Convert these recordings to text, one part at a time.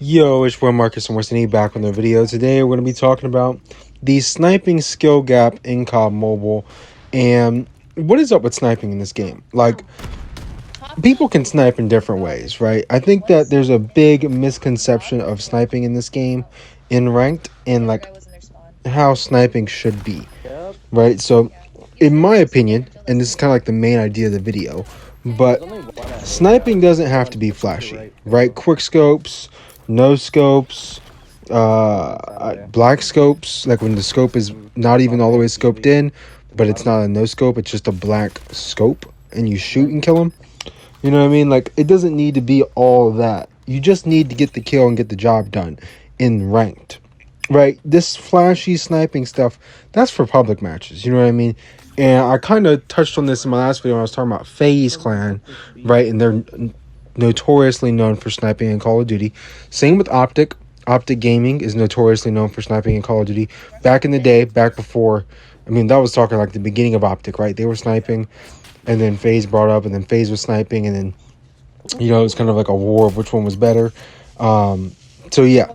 Yo, it's Will Marcus and Weston E back with another video. Today we're going to be talking about the sniping skill gap in COD Mobile and what is up with sniping in this game. Like, people can snipe in different ways, right? I think that there's a big misconception of sniping in this game in ranked and like how sniping should be, right? So, in my opinion, and this is kind of like the main idea of the video, but sniping doesn't have to be flashy, right? Quick scopes, no scopes, black scopes, like when the scope is not even all the way scoped in, but it's not a no scope, it's just a black scope, and you shoot and kill them. You know what I mean? Like, it doesn't need to be all that. You just need to get the kill and get the job done in ranked, right? This flashy sniping stuff, that's for public matches, you know what I mean? And I kind of touched on this in my last video when I was talking about FaZe Clan, right? And they're notoriously known for sniping in Call of Duty. Same with Optic. Optic Gaming is notoriously known for sniping in Call of Duty. Back in the day, back before, I mean, that was talking like the beginning of Optic, right? They were sniping, and then FaZe brought up, and then FaZe was sniping, and then, you know, it was kind of like a war of which one was better. So yeah,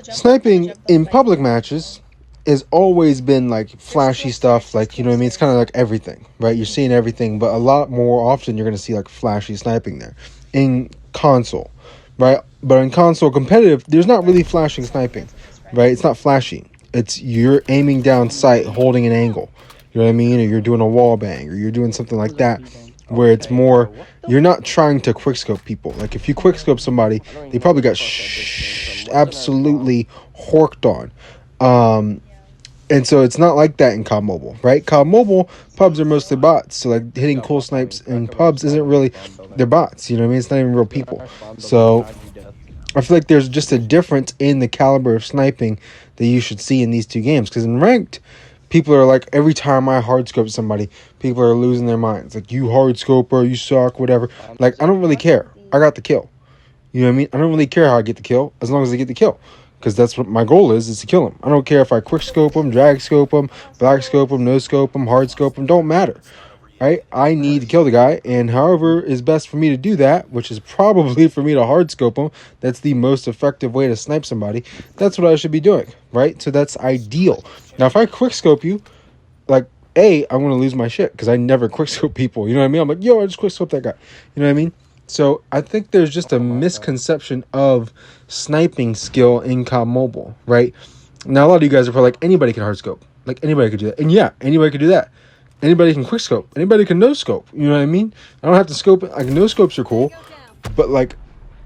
sniping in public matches has always been like flashy stuff, like, you know what I mean? It's kind of like everything, right? You're seeing everything, but a lot more often you're going to see like flashy sniping there in console, right? But in console competitive, there's not really flashing sniping, right? It's not flashy. It's you're aiming down sight, holding an angle, you know what I mean? Or you're doing a wall bang, or you're doing something like that, where it's more, you're not trying to quickscope people. Like, if you quickscope somebody, they probably got absolutely horked on. And so it's not like that in COD Mobile, right? COD Mobile, pubs are mostly bots. So, like, hitting cool snipes in pubs isn't really, they're bots, you know what I mean? It's not even real people. So I feel like there's just a difference in the caliber of sniping that you should see in these two games. Because in ranked, people are like, every time I hardscope somebody, people are losing their minds. Like, you hardscoper, you suck, whatever. Like, I don't really care. I got the kill. You know what I mean? I don't really care how I get the kill, as long as I get the kill. Because that's what my goal is to kill them. I don't care if I quick scope them, drag scope them, black scope them, no scope them, hard scope them. Don't matter, right? I need to kill the guy, and however is best for me to do that, which is probably for me to hard scope them, that's the most effective way to snipe somebody. That's what I should be doing, right? So that's ideal. Now, if I quick scope you, like, I'm going to lose my shit because I never quick scope people. You know what I mean? I'm like, yo, I just quick scope that guy. You know what I mean? So I think there's just a misconception of sniping skill in COD Mobile, right? Now, a lot of you guys are probably like, anybody can hard scope. Like, anybody could do that. And yeah, anybody could do that. Anybody can quick scope. Anybody can no scope. You know what I mean? I don't have to scope it. Like, no scopes are cool. But, like,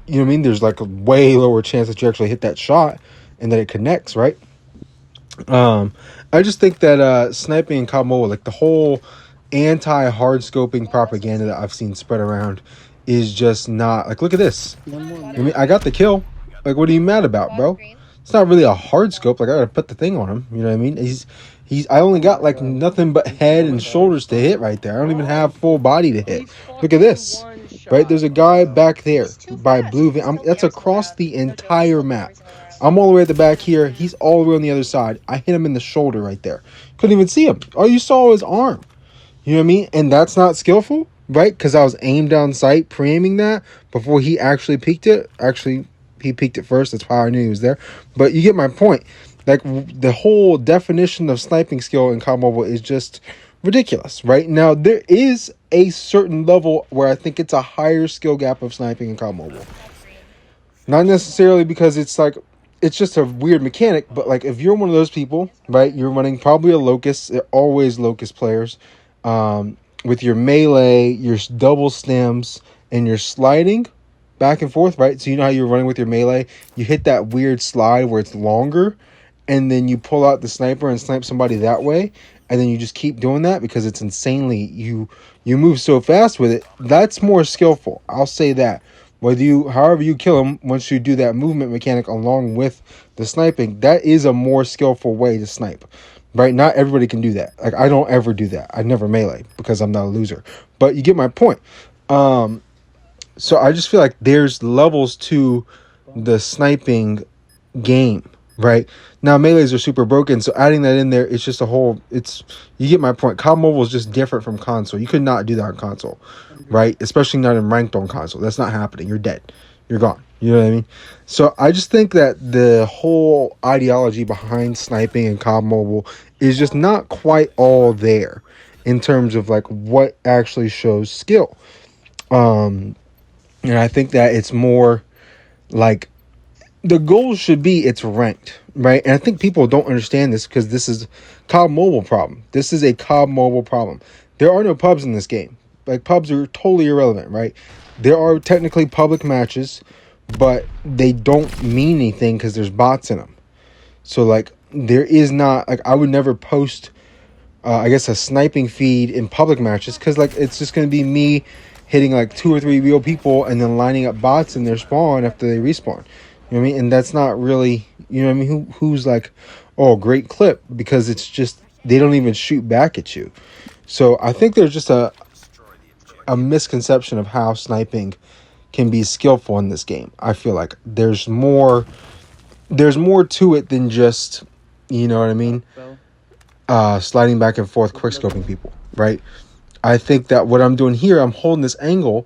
you know what I mean? There's like a way lower chance that you actually hit that shot and that it connects, right? I just think that sniping in COD Mobile, like the whole anti-hard scoping propaganda that I've seen spread around, is just not, like, look at this. I mean, I got the kill. Like, what are you mad about, bro? It's not really a hard scope. Like, I gotta put the thing on him. You know what I mean? I only got like nothing but head and shoulders to hit right there. I don't even have full body to hit. Look at this. Right? There's a guy back there by blue. That's across the entire map. I'm all the way at the back here. He's all the way on the other side. I hit him in the shoulder right there. Couldn't even see him. All you saw was his arm. You know what I mean? And that's not skillful, right? Because I was aimed down sight, pre-aiming that before he actually peeked it. Actually, he peeked it first. That's why I knew he was there. But you get my point. Like, the whole definition of sniping skill in COD Mobile is just ridiculous, right? Now, there is a certain level where I think it's a higher skill gap of sniping in COD Mobile. Not necessarily because it's like, it's just a weird mechanic, but like, if you're one of those people, right, you're running probably a Locust, they're always Locust players, with your melee, your double stems, and your sliding back and forth, right? So you know how you're running with your melee, you hit that weird slide where it's longer, and then you pull out the sniper and snipe somebody that way, and then you just keep doing that because it's insanely, you move so fast with it. That's more skillful, I'll say that. However you kill him, once you do that movement mechanic along with the sniping, that is a more skillful way to snipe, right? Not everybody can do that. Like, I don't ever do that. I never melee because I'm not a loser. But you get my point. So I just feel like there's levels to the sniping game, right? Now, melees are super broken, so adding that in there, it's just a whole, you get my point. COD Mobile is just different from console. You could not do that on console, right? Especially not in ranked on console. That's not happening. You're dead. You're gone. You know what I mean? So I just think that the whole ideology behind sniping and COD Mobile is just not quite all there in terms of like what actually shows skill. And I think that it's more like the goal should be it's ranked, right? And I think people don't understand this because this is COD Mobile problem. This is a COD Mobile problem. There are no pubs in this game. Like, pubs are totally irrelevant, right? There are technically public matches, but they don't mean anything because there's bots in them. So, like, there is not, like, I would never post, I guess, a sniping feed in public matches because, like, it's just going to be me hitting, like, 2 or 3 real people and then lining up bots in their spawn after they respawn. You know what I mean? And that's not really, you know what I mean? Who's like, oh, great clip, because it's just, they don't even shoot back at you. So I think there's just a misconception of how sniping can be skillful in this game. I feel like there's more to it than just, you know what I mean? Sliding back and forth, quick scoping people, right? I think that what I'm doing here, I'm holding this angle,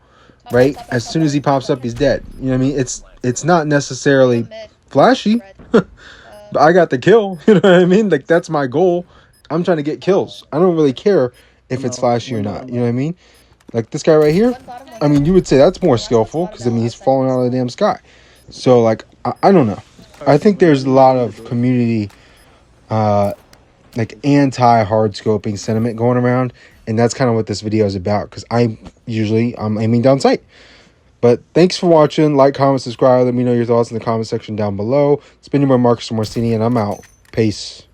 right? As soon as he pops up, he's dead. You know what I mean? It's not necessarily flashy, but I got the kill. You know what I mean? Like, that's my goal. I'm trying to get kills. I don't really care if it's flashy or not. You know what I mean? Like this guy right here. I mean, you would say that's more skillful because, I mean, he's falling out of the damn sky. So, like, I don't know. I think there's a lot of community, like, anti-hard scoping sentiment going around. And that's kind of what this video is about, because I'm aiming down sight. But thanks for watching. Like, comment, subscribe. Let me know your thoughts in the comment section down below. It's been your boy Marcus Morcini, and I'm out. Peace.